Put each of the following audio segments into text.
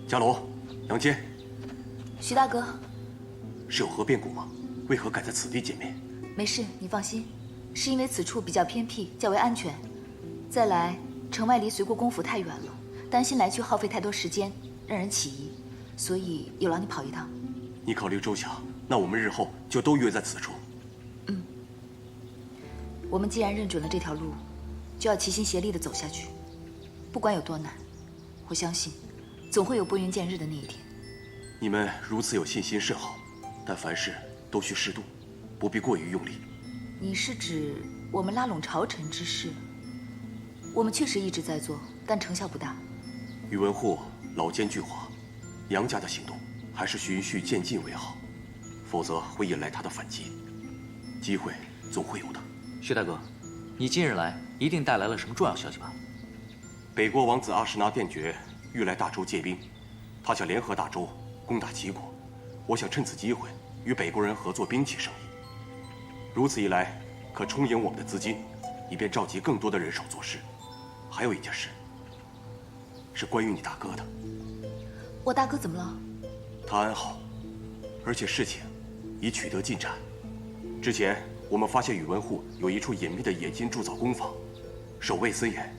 伽罗，杨坚，徐大哥，是有何变故吗？为何敢在此地见面？没事，你放心，是因为此处比较偏僻，较为安全。再来，城外离随国公府太远了，担心来去耗费太多时间，让人起疑，所以有劳你跑一趟。你考虑周详，那我们日后就都约在此处。嗯，我们既然认准了这条路，就要齐心协力地走下去，不管有多难，我相信，总会有拨云见日的那一天。你们如此有信心甚好，但凡事都需适度，不必过于用力。你是指我们拉拢朝臣之事？我们确实一直在做，但成效不大。宇文护老奸巨猾，杨家的行动还是循序渐进为好，否则会引来他的反击。机会总会有的。薛大哥，你今日来一定带来了什么重要消息吧？北国王子阿什纳殿爵欲来大周借兵，他想联合大周攻打齐国。我想趁此机会与北国人合作兵器生意，如此一来可充盈我们的资金，以便召集更多的人手做事。还有一件事，是关于你大哥的。我大哥怎么了？他安好，而且事情已取得进展。之前我们发现宇文护有一处隐秘的冶金铸造工坊，守卫森严，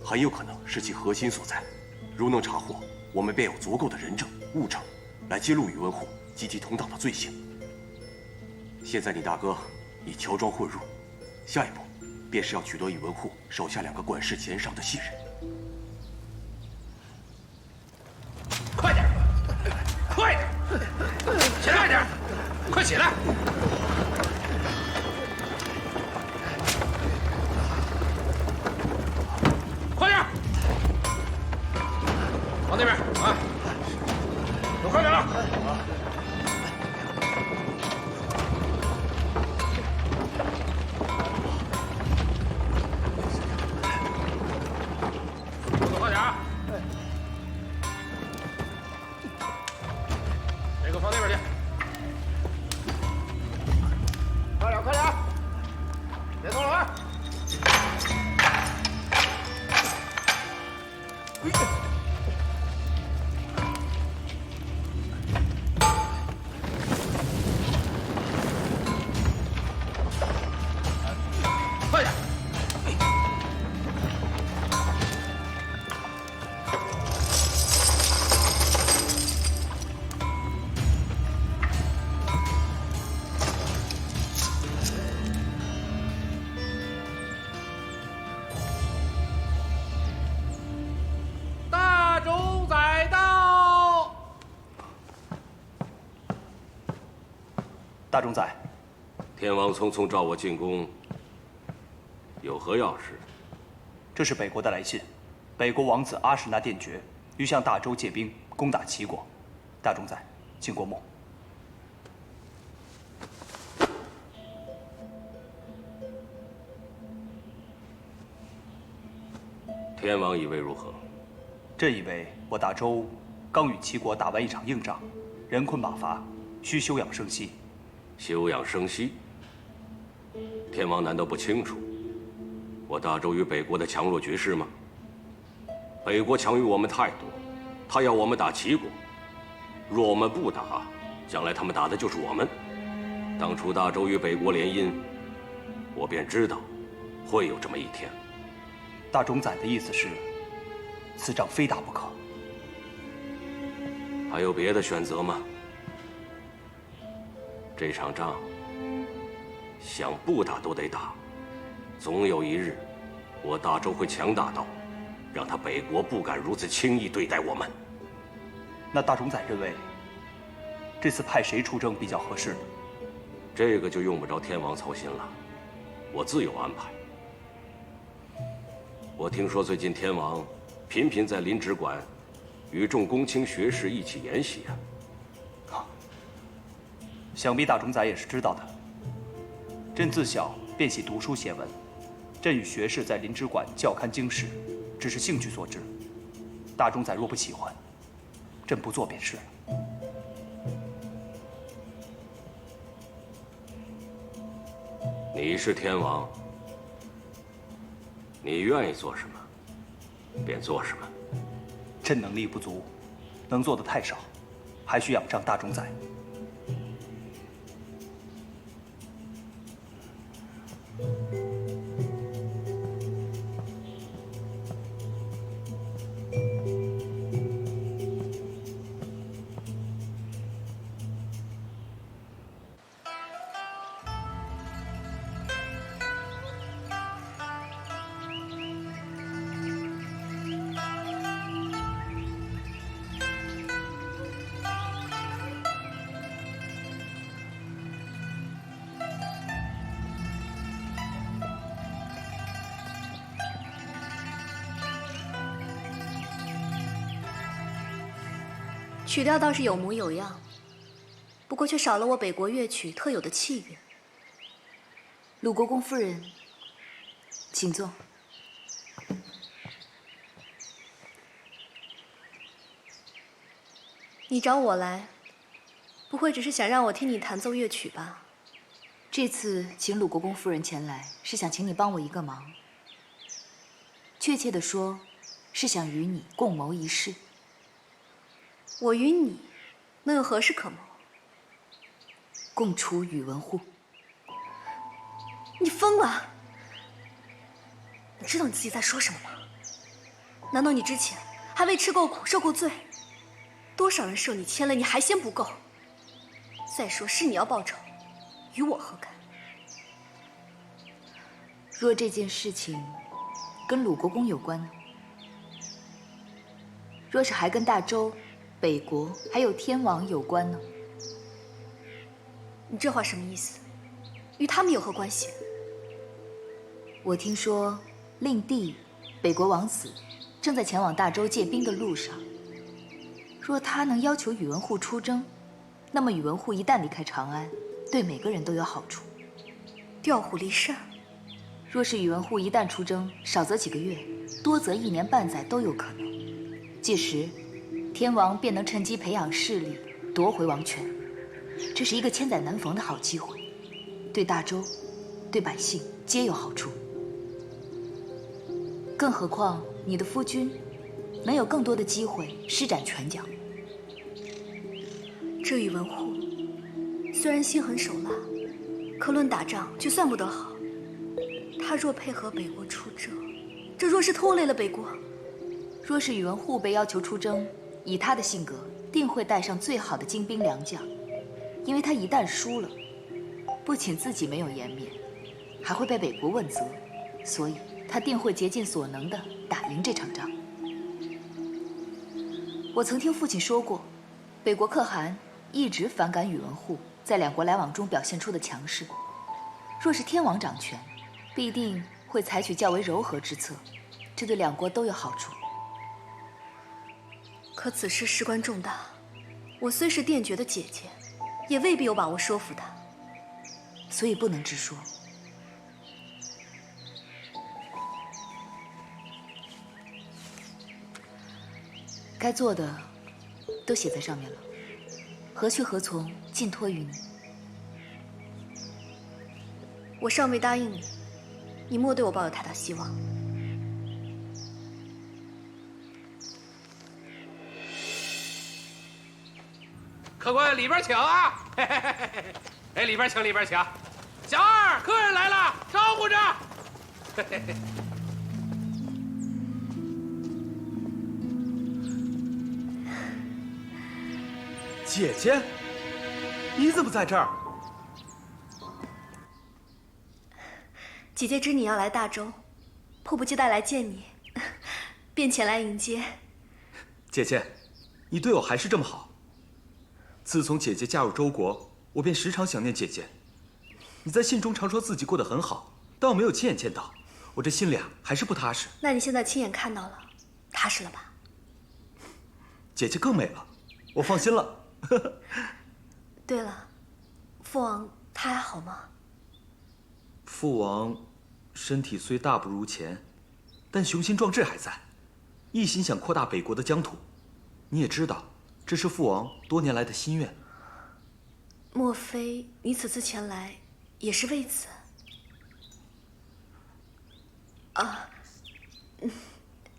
很有可能是其核心所在。如能查获，我们便有足够的人证物证，来揭露宇文护及其同党的罪行。现在你大哥已乔装混入，下一步便是要取得宇文护手下2个管事前哨的信任。快点，快点，起来点，快起来！快点，往那边啊！都快点了！动作快点啊！这个放那边去。快点，快点，别动了啊！快点！大冢宰到。大冢宰，天王匆匆召我进宫，有何要事？这是北国的来信，北国王子阿史那殿爵欲向大周借兵攻打齐国。大冢宰，请过目。天王以为如何？朕以为我大周刚与齐国打完一场硬仗，人困马乏，需休养生息。休养生息？天王难道不清楚我大周与北国的强弱局势吗？北国强于我们太多，他要我们打齐国，若我们不打，将来他们打的就是我们。当初大周与北国联姻，我便知道会有这么一天。大冢宰的意思是，此仗非打不可。还有别的选择吗？这场仗，想不打都得打。总有一日，我大周会强大到，让他北国不敢如此轻易对待我们。那大冢宰认为，这次派谁出征比较合适呢？这个就用不着天王操心了，我自有安排。我听说最近天王频频在临直馆与众公卿学士一起研习啊。想必大冢宰也是知道的。朕自小便喜读书写文，朕与学士在临直馆校勘经史，只是兴趣所致。大冢宰若不喜欢，朕不做便是了。你是天王，你愿意做什么，便做什么。朕能力不足，能做的太少，还需仰仗大冢宰。曲调倒是有模有样，不过却少了我北国乐曲特有的气韵。鲁国公夫人，请坐。你找我来，不会只是想让我听你弹奏乐曲吧？这次请鲁国公夫人前来，是想请你帮我一个忙。确切地说，是想与你共谋一事。我与你能有何事可谋？共除宇文护。你疯了！你知道你自己在说什么吗？难道你之前还未吃够苦、受够罪？多少人受你牵累，你还嫌不够？再说是你要报仇，与我何干？若这件事情跟鲁国公有关呢？若是还跟大周、北国还有天王有关呢？你这话什么意思？与他们有何关系？我听说令弟、北国王子正在前往大周借兵的路上。若他能要求宇文护出征，那么宇文护一旦离开长安，对每个人都有好处。调虎离山。若是宇文护一旦出征，少则几个月，多则1年半载都有可能。届时，天王便能趁机培养势力，夺回王权。这是一个千载难逢的好机会，对大周、对百姓皆有好处。更何况你的夫君能有更多的机会施展拳脚。这宇文护虽然心狠手辣，可论打仗却算不得好。他若配合北国出征，这若是拖累了北国，若是宇文护被要求出征，以他的性格，定会带上最好的精兵良将，因为他一旦输了，不仅自己没有颜面，还会被北国问责，所以他定会竭尽所能地打赢这场仗。我曾听父亲说过，北国可汗一直反感宇文护在两国来往中表现出的强势。若是天王掌权，必定会采取较为柔和之策，这对两国都有好处。可此事事关重大，我虽是殿爵的姐姐，也未必有把握说服他，所以不能直说。该做的都写在上面了，何去何从，尽托于你。我尚未答应你，你莫对我抱有太大希望。客官里边请啊！哎，里边请，里边请。小二，客人来了，招呼着。姐姐，你怎么在这儿？姐姐知你要来大周，迫不及待来见你，便前来迎接。姐姐，你对我还是这么好。自从姐姐嫁入周国，我便时常想念姐姐。你在信中常说自己过得很好，但我没有亲眼见到，我这心里还是不踏实。那你现在亲眼看到了，踏实了吧？姐姐更美了，我放心了。对了，父王他还好吗？父王身体虽大不如前，但雄心壮志还在，一心想扩大北国的疆土。你也知道，这是父王多年来的心愿。莫非你此次前来也是为此？啊，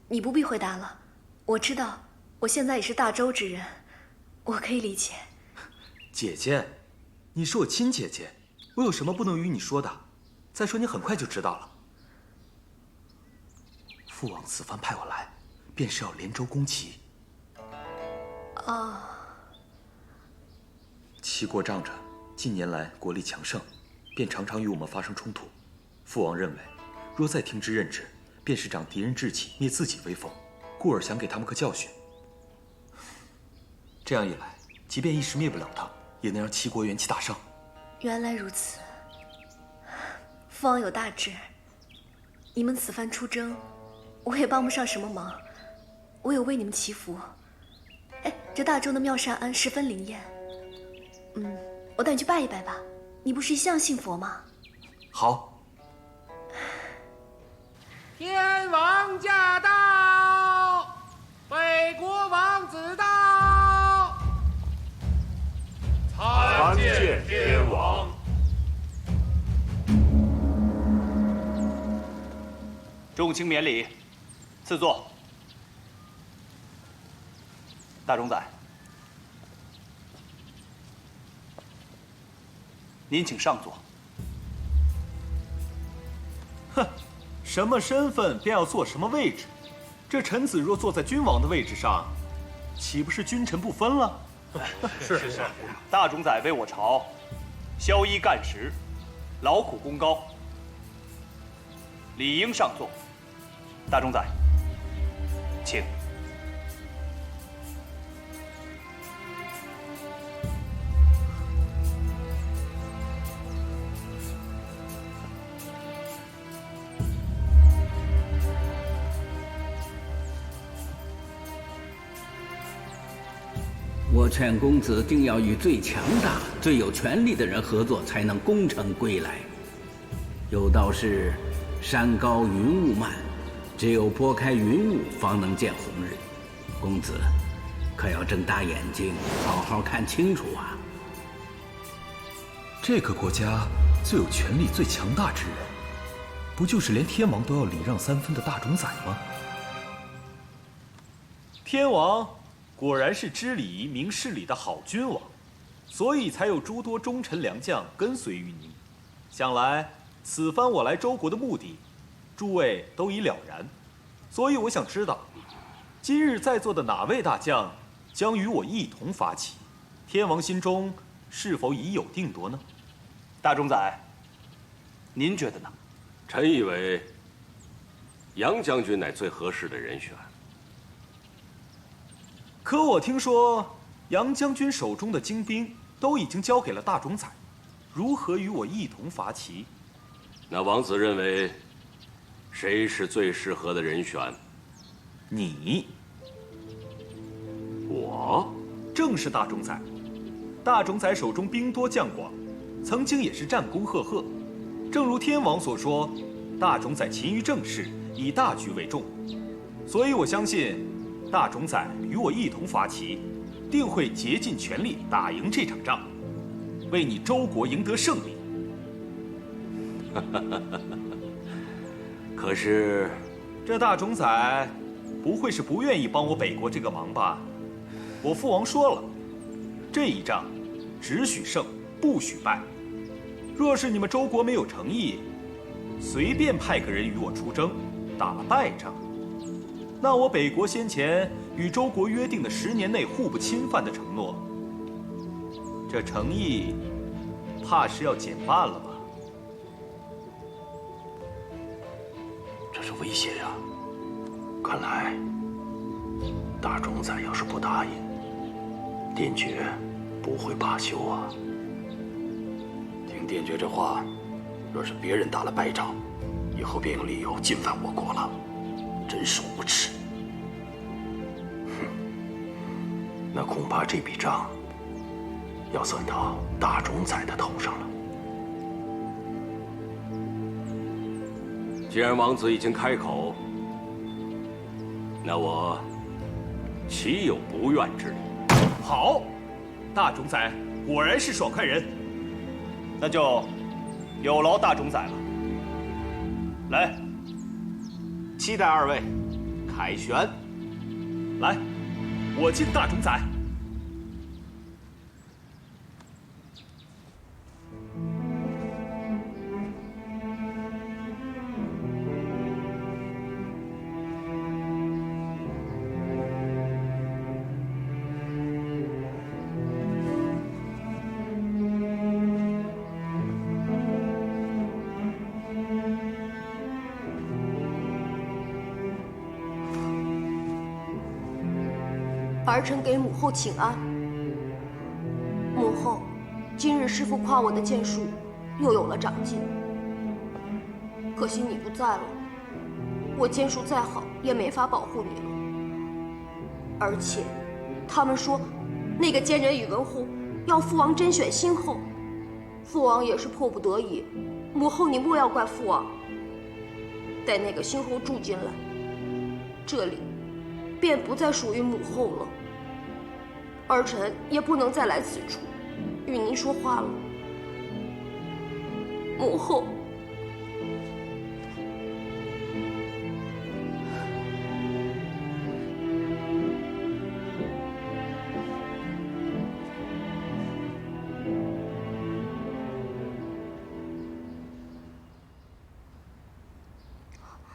你不必回答了，我知道，我现在也是大周之人，我可以理解。姐姐，你是我亲姐姐，我有什么不能与你说的？再说你很快就知道了。父王此番派我来，便是要连州攻齐。哦。齐国仗着近年来国力强盛，便常常与我们发生冲突。父王认为，若再听之任之，便是长敌人志气，灭自己威风，故而想给他们个教训。这样一来，即便一时灭不了他，也能让齐国元气大伤。原来如此，父王有大志。你们此番出征，我也帮不上什么忙，我有为你们祈福。哎，这大周的妙善庵十分灵验，我带你去拜一拜吧。你不是一向信佛吗？好。天王驾到，北国王子到，参见天王。众卿免礼，赐座。大冢宰，您请上座。哼，什么身份便要坐什么位置？这臣子若坐在君王的位置上，岂不是君臣不分了？是。大冢宰为我朝宵衣干食，劳苦功高，理应上座。大冢宰，请。我劝公子定要与最强大、最有权力的人合作，才能功成归来。有道是，山高云雾漫，只有拨开云雾，方能见红日。公子，可要睁大眼睛，好好看清楚啊！这个国家最有权力、最强大之人，不就是连天王都要礼让3分的大冢宰吗？天王果然是知礼仪、明事理的好君王，所以才有诸多忠臣良将跟随于您。想来此番我来周国的目的，诸位都已了然，所以我想知道，今日在座的哪位大将将与我一同发起？天王心中是否已有定夺呢？大冢宰，您觉得呢？臣以为杨将军乃最合适的人选。可我听说，杨将军手中的精兵都已经交给了大冢宰，如何与我一同伐齐？那王子认为，谁是最适合的人选？你。我？正是大冢宰。大冢宰手中兵多将广，曾经也是战功赫赫。正如天王所说，大冢宰勤于政事，以大局为重。所以我相信，大冢宰与我一同伐齐，定会竭尽全力打赢这场仗，为你周国赢得胜利。可是，这大冢宰不会是不愿意帮我北国这个忙吧？我父王说了，这一仗只许胜，不许败。若是你们周国没有诚意，随便派个人与我出征，打了败仗，那我北国先前与周国约定的10年内互不侵犯的承诺，这诚意怕是要减半了吧？这是威胁呀！看来大冢宰要是不答应，殿爵不会罢休啊。听殿爵这话，若是别人打了败仗，以后便有理由进犯我国了，真是无耻。哼，那恐怕这笔账要算到大冢宰的头上了。既然王子已经开口，那我岂有不愿之理？好，大冢宰果然是爽快人，那就有劳大冢宰了。来，期待二位凯旋。来。我敬大冢宰。儿臣给母后请安。母后，今日师父夸我的剑术又有了长进，可惜你不在了，我剑术再好也没法保护你了。而且，他们说，那个奸人宇文护要父王甄选新后，父王也是迫不得已。母后，你莫要怪父王。待那个新后住进来，这里便不再属于母后了。儿臣也不能再来此处与您说话了。母后，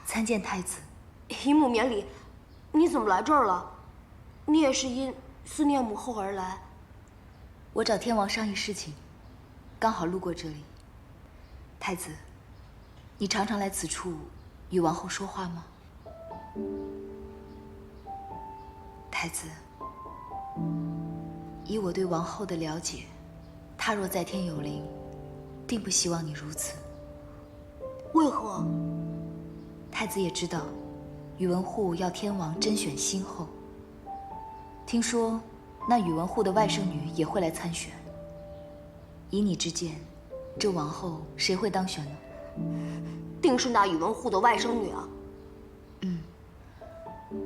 参见太子。姨母免礼，你怎么来这儿了？你也是因思念母后而来。我找天王商议事情，刚好路过这里。太子，你常常来此处与王后说话吗？太子，以我对王后的了解，她若在天有灵，定不希望你如此。为何？太子也知道，宇文护要天王甄选新后。听说那宇文护的外甥女也会来参选。以你之见，这王后谁会当选呢？定是那宇文护的外甥女啊。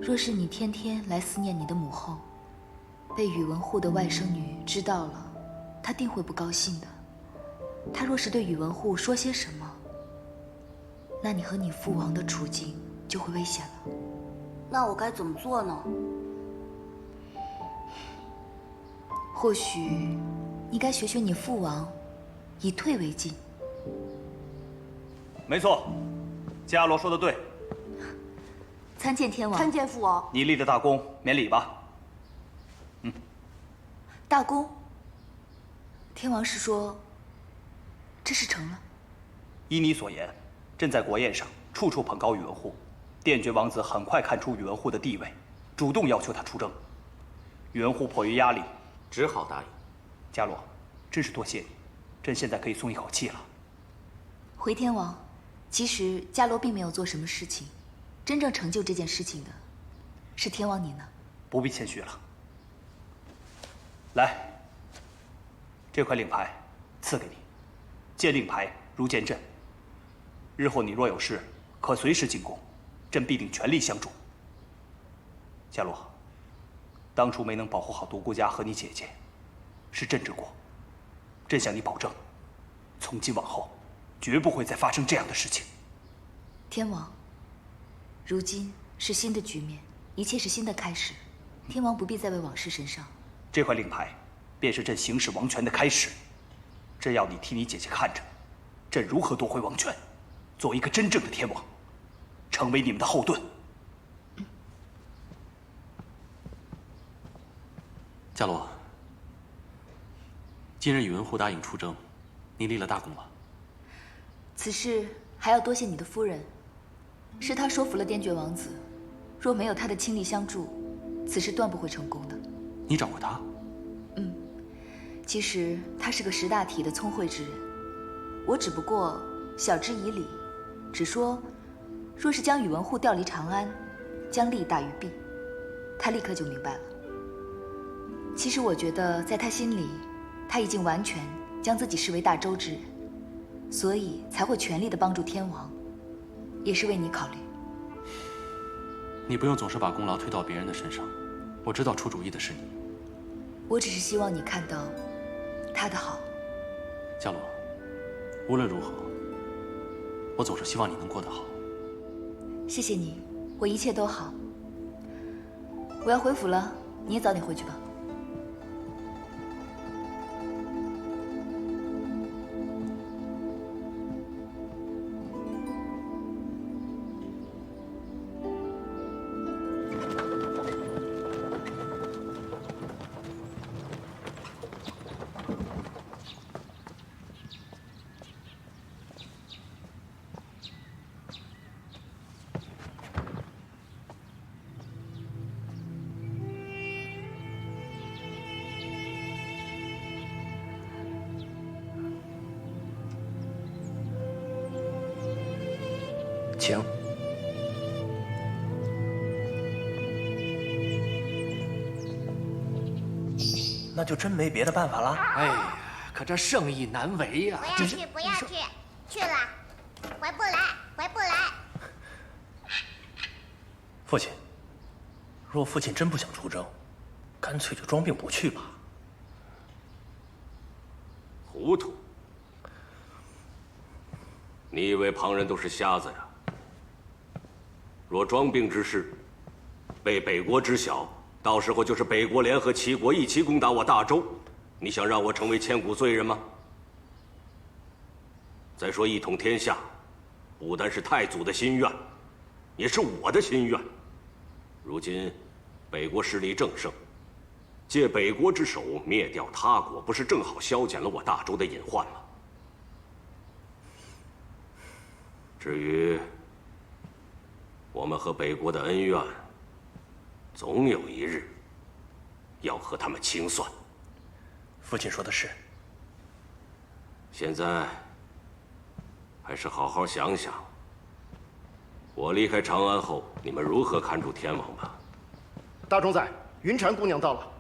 若是你天天来思念你的母后，被宇文护的外甥女知道了，她定会不高兴的。她若是对宇文护说些什么，那你和你父王的处境就会危险了。那我该怎么做呢？或许你该学学你父王，以退为进。没错，伽罗说的对。参见天王。参见父王。你立的大功，免礼吧。大功。天王是说，这事成了？依你所言，朕在国宴上处处捧高宇文护，殿爵王子很快看出宇文护的地位，主动要求他出征。宇文护迫于压力，只好答应。伽罗，真是多谢你，朕现在可以松一口气了。回天王，其实伽罗并没有做什么事情，真正成就这件事情的，是天王你呢。不必谦虚了。来，这块令牌赐给你，见令牌如见朕。日后你若有事，可随时进宫，朕必定全力相助。伽罗，当初没能保护好独孤家和你姐姐，是朕之过。朕向你保证，从今往后，绝不会再发生这样的事情。天王，如今是新的局面，一切是新的开始，天王不必再为往事神伤。这块令牌，便是朕行使王权的开始。朕要你替你姐姐看着，朕如何夺回王权，做一个真正的天王，成为你们的后盾。伽罗，今日宇文护答应出征，你立了大功了。此事还要多谢你的夫人，是她说服了殿爵王子，若没有她的倾力相助，此事断不会成功的。你找过他？其实他是个识大体的聪慧之人，我只不过晓之以理，只说若是将宇文护调离长安，将利大于弊，他立刻就明白了。其实我觉得在他心里，他已经完全将自己视为大周之人，所以才会全力的帮助天王，也是为你考虑。你不用总是把功劳推到别人的身上，我知道出主意的是你。我只是希望你看到他的好。伽罗，无论如何，我总是希望你能过得好。谢谢你，我一切都好。我要回府了，你也早点回去吧。请。那就真没别的办法了。哎呀，可这圣意难违呀！不要去，不要去，去了，回不来，回不来。父亲，若父亲真不想出征，干脆就装病不去吧。糊涂！你以为旁人都是瞎子呀？若装病之事被北国知晓，到时候就是北国联合齐国一起攻打我大周，你想让我成为千古罪人吗？再说一统天下，不单是太祖的心愿，也是我的心愿。如今北国势力正盛，借北国之手灭掉他国，不是正好消减了我大周的隐患吗？至于我们和北国的恩怨，总有一日要和他们清算。父亲说的是。现在还是好好想想，我离开长安后，你们如何看住天王吧。大冢宰，云禅姑娘到了。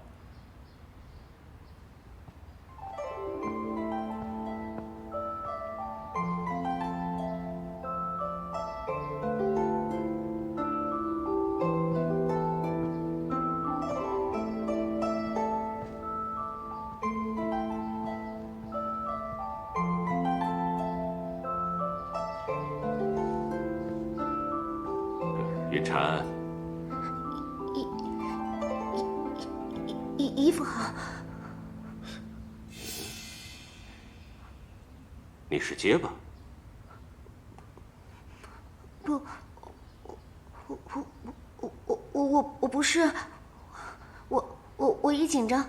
云禅，衣服好。你是结巴？不，我不是，我一紧张，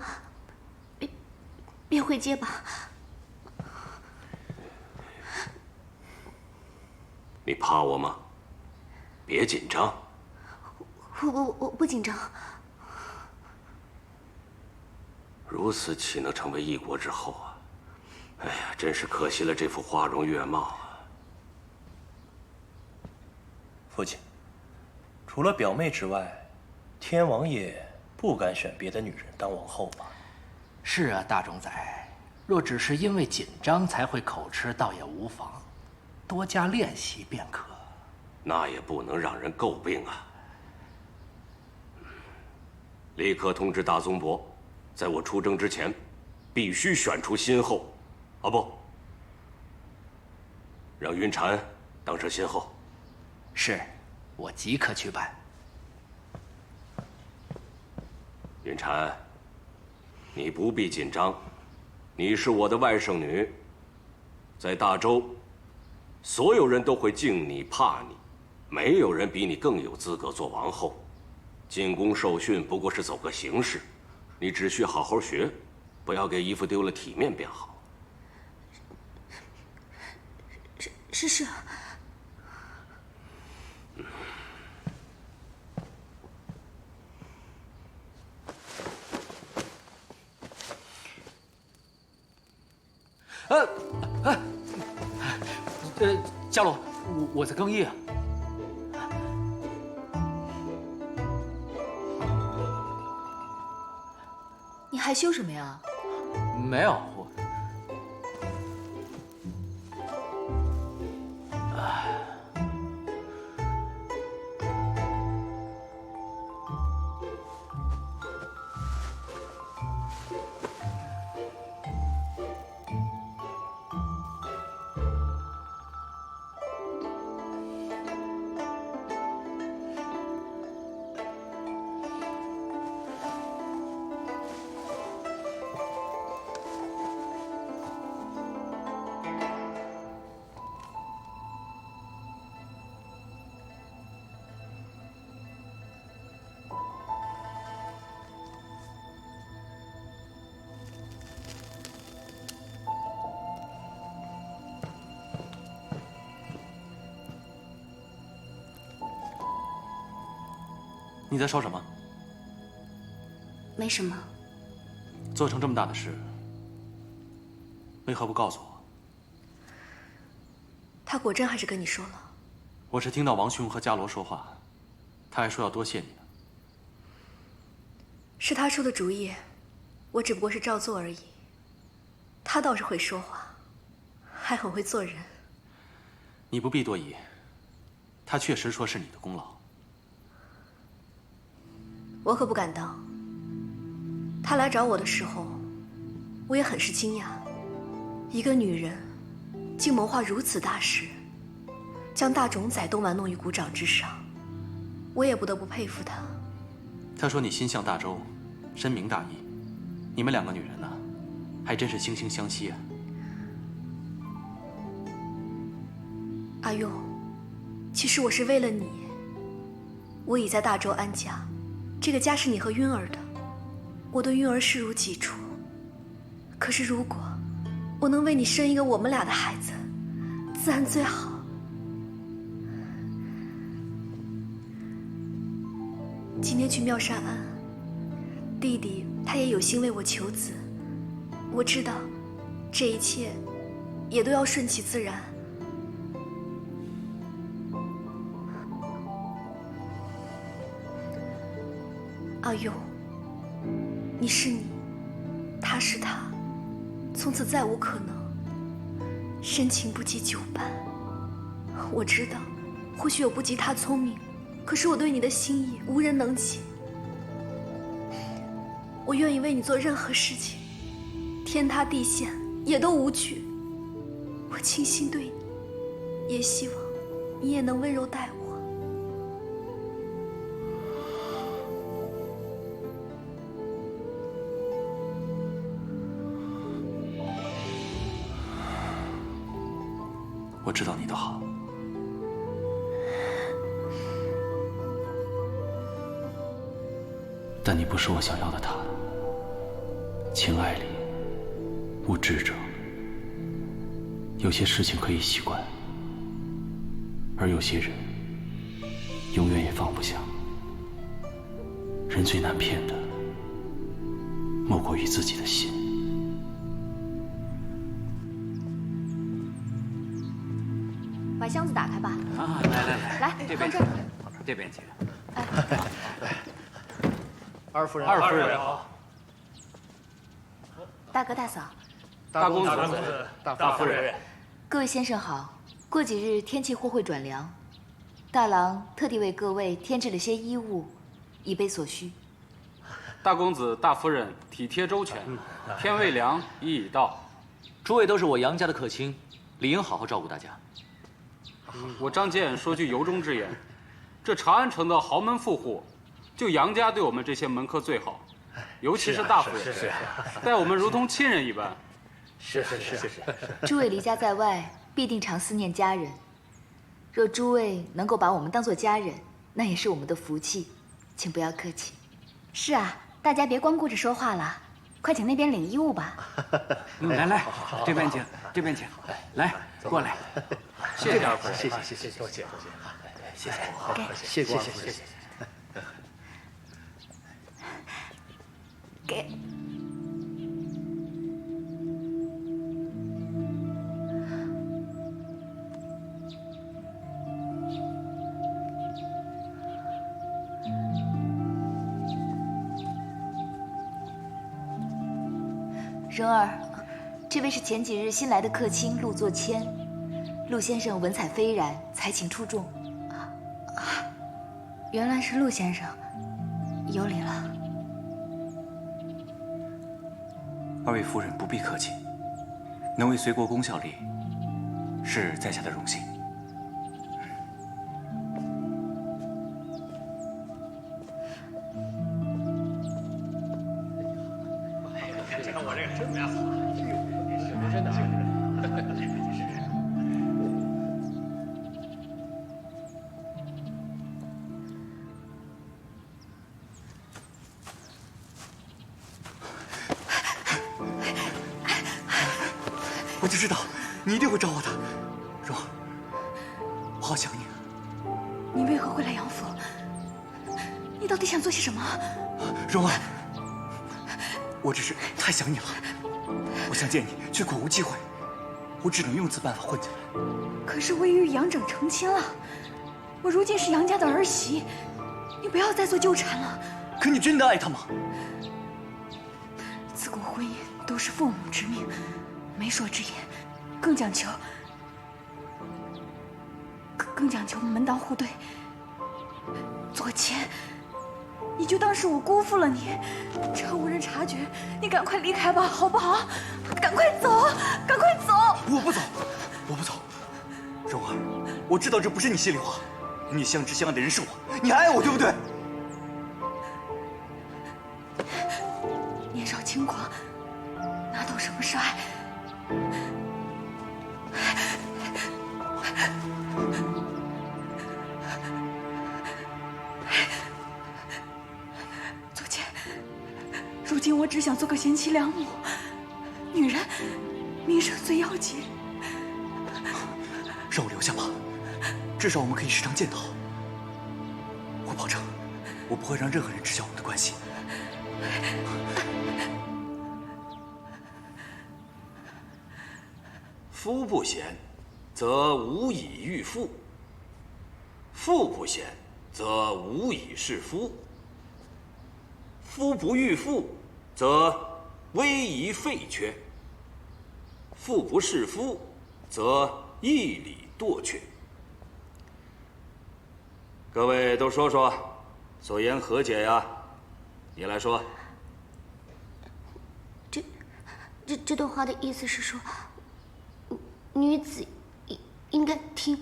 便会结巴。你怕我吗？别紧张。我不紧张。如此岂能成为一国之后啊？哎呀，真是可惜了这副花容月貌啊！父亲，除了表妹之外，天王爷不敢选别的女人当王后吧？是啊，大冢宰，若只是因为紧张才会口吃，倒也无妨，多加练习便可。那也不能让人诟病啊！立刻通知大宗伯，在我出征之前，必须选出新后。啊不，让云禅当上新后。是，我即刻去办。云禅，你不必紧张，你是我的外甥女，在大周，所有人都会敬你怕你，没有人比你更有资格做王后。进宫受训不过是走个形式，你只需好好学，不要给姨父丢了体面便好。是。家罗，我在更衣啊。你害羞什么呀？没有，你在说什么？没什么。做成这么大的事，为何不告诉我？他果真还是跟你说了。我是听到王兄和伽罗说话，他还说要多谢你呢。是他出的主意，我只不过是照做而已。他倒是会说话，还很会做人。你不必多疑，他确实说是你的功劳。我可不敢当。他来找我的时候，我也很是惊讶，一个女人竟谋划如此大事，将大冢仔都玩弄于股掌之上，我也不得不佩服他。他说你心向大周，深明大义，你们两个女人呢，还真是惺惺相惜啊。阿用，其实我是为了你。我已在大周安家，这个家是你和晕儿的，我对晕儿视如己出。可是如果我能为你生一个我们俩的孩子，自然最好。今天去妙善庵，弟弟他也有心为我求子。我知道，这一切也都要顺其自然。阿勇，你是你，他是他，从此再无可能。深情不及久伴。我知道，或许我不及他聪明，可是我对你的心意无人能及。我愿意为你做任何事情，天塌地陷也都无惧。我倾心对你，也希望你也能温柔待我。我知道你的好，但你不是我想要的他。情爱里无智者，有些事情可以习惯，而有些人永远也放不下。人最难骗的，莫过于自己的心。把箱子打开吧。啊，来，来，这边放这儿。这边请。二夫人，二夫人好。大哥大嫂，大公子，大夫人。各位先生好。过几日天气或会转凉，大郎特地为各位添置了些衣物，以备所需。大公子、大夫人体贴周全，天未凉，已已到。诸位都是我杨家的客卿，理应好好照顾大家。我张健说句由衷之言，这长安城的豪门富户，就杨家对我们这些门客最好，尤其是大夫人，待我们如同亲人一般。是。诸位离家在外，必定常思念家人。若诸位能够把我们当作家人，那也是我们的福气，请不要客气。是啊，大家别光顾着说话了，快请那边领衣物吧。来，这边请，这边请，来，过来。谢谢二夫人，谢谢，多谢，谢谢，谢谢。给。蓉儿，这位是前几日新来的客卿陆作谦。陆先生文采斐然，才情出众。原来是陆先生，有礼了。二位夫人不必客气，能为随国公效力，是在下的荣幸。看我这个真妙，真的。我就知道你一定会找我的，蓉儿，我好想你啊。你为何会来杨府？你到底想做些什么？蓉儿，我只是太想你了，我想见你却苦无机会，我只能用此办法混进来。可是我已与杨整成亲了，我如今是杨家的儿媳，你不要再做纠缠了。可你真的爱他吗？自古婚姻都是父母之命，媒妁之言，更讲求门当户对。左迁，你就当是我辜负了你，趁无人察觉，你赶快离开吧，好不好？赶快走，赶快走！我不走，我不走。蓉儿，我知道这不是你心里话，你相知相爱的人是我，你还爱我，对不对？年少轻狂，哪懂什么是爱？左迁，如今我只想做个贤妻良母，女人名声最要紧。让我留下吧，至少我们可以时常见到。我保证，我不会让任何人知晓我们的关系。夫不贤，则无以育妇；妇不贤，则无以事夫。夫不育妇，则危仪废缺；妇不事夫，则义理堕却。各位都说说，所言何解呀？你来说。这段话的意思是说，女子应该听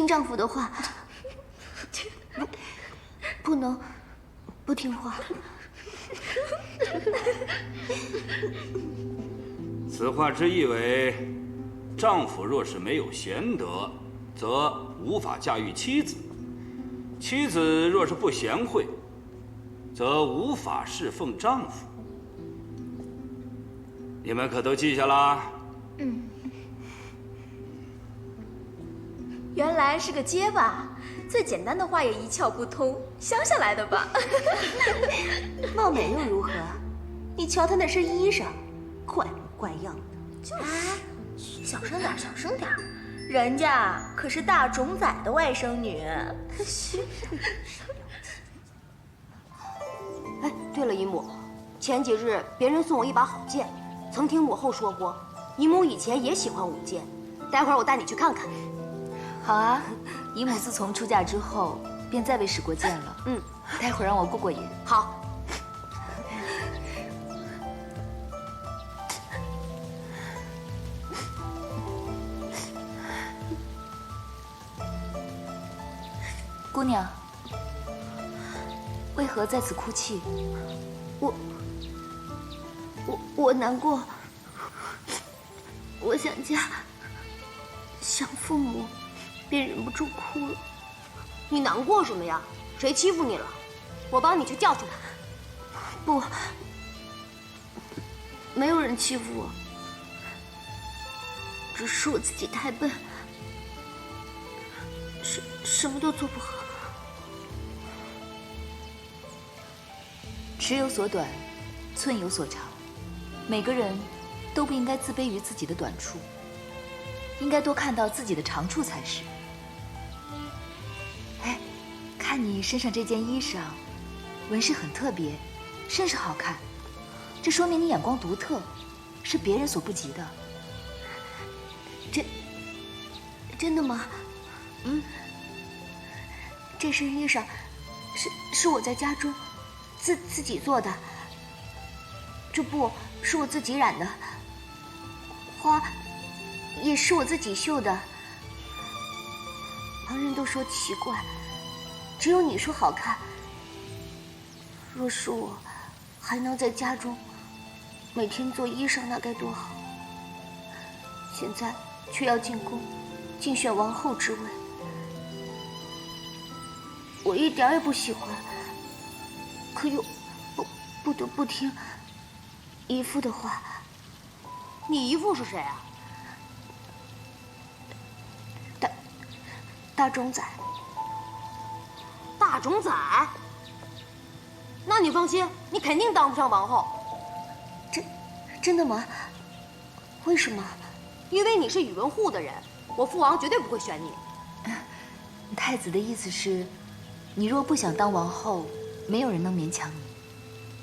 丈夫的话，不能不听话。此话之意为，丈夫若是没有贤德，则无法驾驭妻子；妻子若是不贤惠，则无法侍奉丈夫。你们可都记下啦？原来是个结巴，最简单的话也一窍不通，乡下来的吧？貌美又如何？你瞧她那身衣裳，怪模怪样的。小声点，小声点，人家可是大冢仔的外甥女。哎，对了，姨母，前几日别人送我一把好剑，曾听母后说过，姨母以前也喜欢舞剑，待会儿我带你去看看。好啊，姨母自从出嫁之后，便再未使过剑了。待会儿让我过过瘾。好。姑娘，为何在此哭泣？我难过，我想家，想父母，便忍不住哭了。你难过什么呀？谁欺负你了？我帮你去教训他。不，没有人欺负我，只是我自己太笨，什么都做不好。尺有所短，寸有所长。每个人都不应该自卑于自己的短处，应该多看到自己的长处才是。哎，看你身上这件衣裳，纹饰很特别，甚是好看。这说明你眼光独特，是别人所不及的。真的吗？这身衣裳是我在家中自己做的，这布是我自己染的，花也是我自己绣的。旁人都说奇怪，只有你说好看。若是我还能在家中每天做衣裳，那该多好！现在却要进宫竞选王后之位，我一点也不喜欢，可又不得不听姨父的话。你姨父是谁啊？大冢仔。大冢宰？那你放心，你肯定当不上王后。真的吗？为什么？因为你是宇文护的人，我父王绝对不会选你。太子的意思是，你若不想当王后，没有人能勉强你。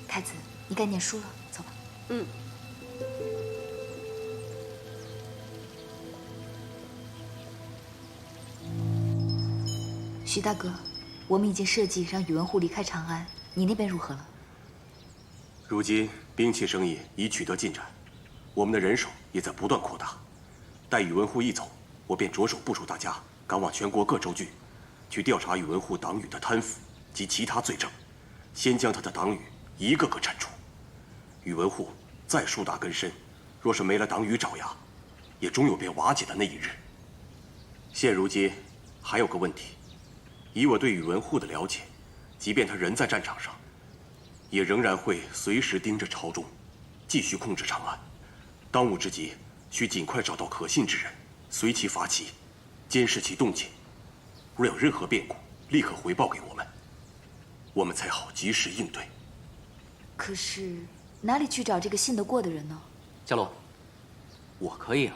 太子，你该念书了，走吧。嗯。徐大哥，我们已经设计让宇文护离开长安，你那边如何了？如今兵器生意已取得进展，我们的人手也在不断扩大。待宇文护一走，我便着手部署大家赶往全国各州郡，去调查宇文护党羽的贪腐及其他罪证，先将他的党羽一个个铲除。宇文护再树大根深，若是没了党羽爪牙，也终有被瓦解的那一日。现如今还有个问题，以我对宇文护的了解，即便他人在战场上，也仍然会随时盯着朝中，继续控制长安。当务之急，需尽快找到可信之人，随其发起，监视其动静。若有任何变故，立刻回报给我们，我们才好及时应对。可是哪里去找这个信得过的人呢？伽罗，我可以啊。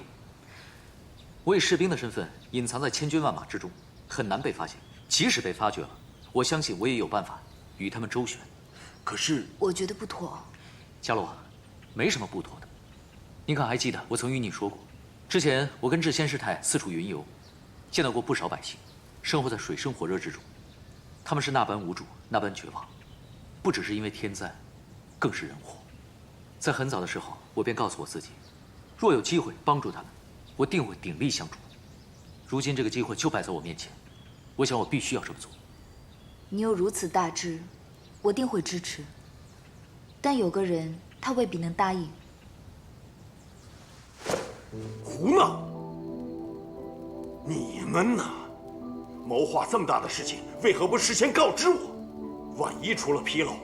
我以士兵的身份隐藏在千军万马之中，很难被发现。即使被发觉了，我相信我也有办法与他们周旋。可是我觉得不妥。伽罗，没什么不妥的。你可还记得我曾与你说过，之前我跟智仙师太四处云游，见到过不少百姓，生活在水深火热之中，他们是那般无助，那般绝望，不只是因为天灾，更是人祸。在很早的时候，我便告诉我自己，若有机会帮助他们，我定会鼎力相助。如今这个机会就摆在我面前，我想我必须要这么做。你有如此大志，我定会支持。但有个人，他未必能答应。胡闹！你们呐，谋划这么大的事情，为何不事先告知我？万一出了纰漏，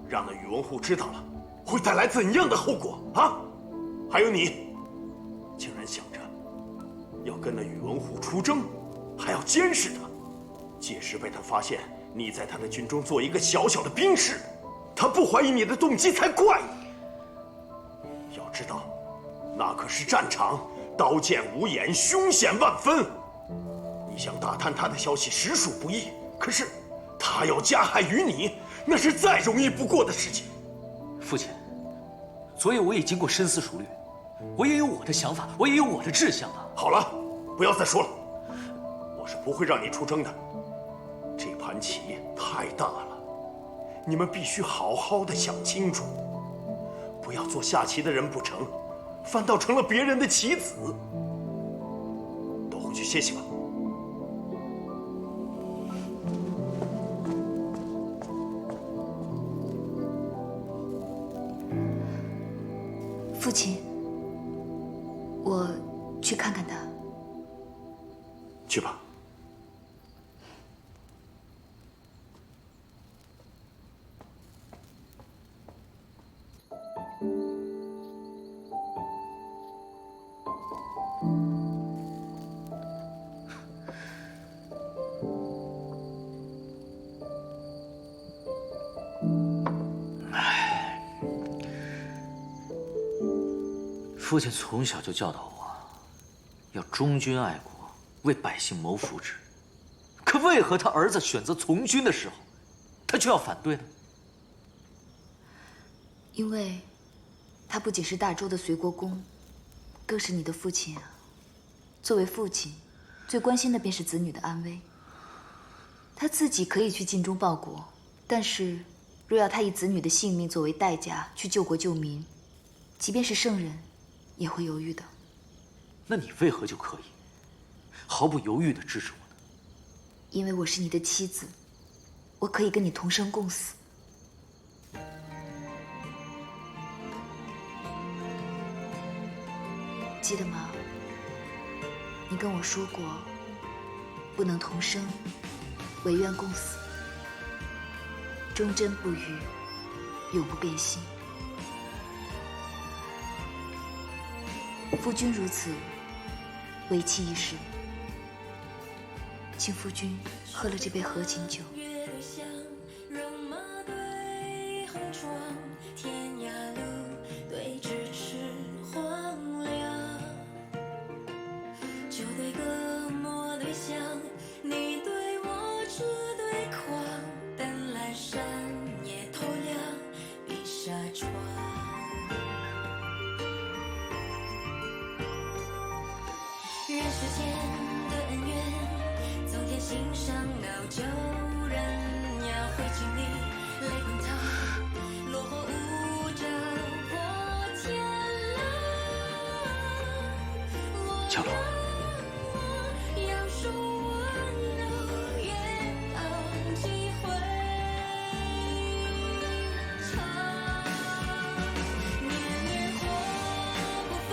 让那宇文护知道了，会带来怎样的后果啊？还有你，竟然想着要跟那宇文护出征，还要监视他。届时被他发现你在他的军中做一个小小的兵士，他不怀疑你的动机才怪呢。要知道，那可是战场，刀剑无眼，凶险万分。你想打探他的消息实属不易，可是他要加害于你，那是再容易不过的事情。父亲，昨夜我已经过深思熟虑，我也有我的想法，我也有我的志向啊。好了，不要再说了，我是不会让你出征的。这盘棋太大了，你们必须好好的想清楚，不要做下棋的人不成，反倒成了别人的棋子。都回去歇息吧。父亲，我去看看他。去吧。父亲从小就教导我，要忠君爱国，为百姓谋福祉。可为何他儿子选择从军的时候，他却要反对呢？因为，他不仅是大周的随国公，更是你的父亲啊。作为父亲，最关心的便是子女的安危。他自己可以去尽忠报国，但是，若要他以子女的性命作为代价去救国救民，即便是圣人，也会犹豫的。那你为何就可以毫不犹豫地支持我呢？因为我是你的妻子，我可以跟你同生共死。记得吗？你跟我说过，不能同生，唯愿共死，忠贞不渝，永不变心。夫君如此，为妻一世，请夫君喝了这杯合卺酒，香，戎马对红妆，天涯路对咫尺荒凉。酒对歌，莫对香，你对我只对狂。淡阑珊夜透亮，一纱窗。人世间的恩怨，总填心上恼旧人呀，会经历泪滚烫，落魄无着破天浪。小龙。要说温柔，也เอา几回长。年年活不分，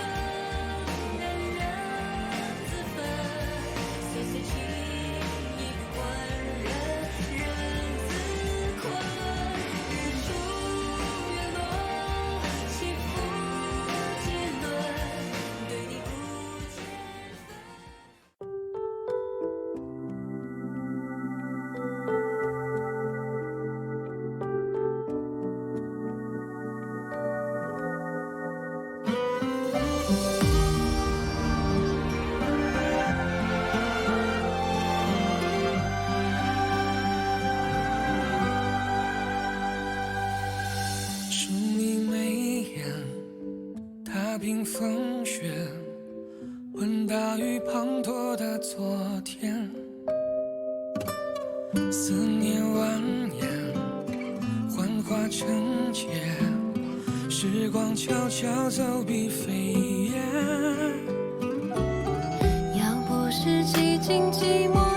人人自分。岁岁情意不关人，人自困。日出月落，起伏几轮，对你无间。祝你眉眼，踏平风雪，问大雨滂沱的昨天。思念蜿蜒，幻化成劫，时光悄悄走笔飞燕。要不是几经寂寞。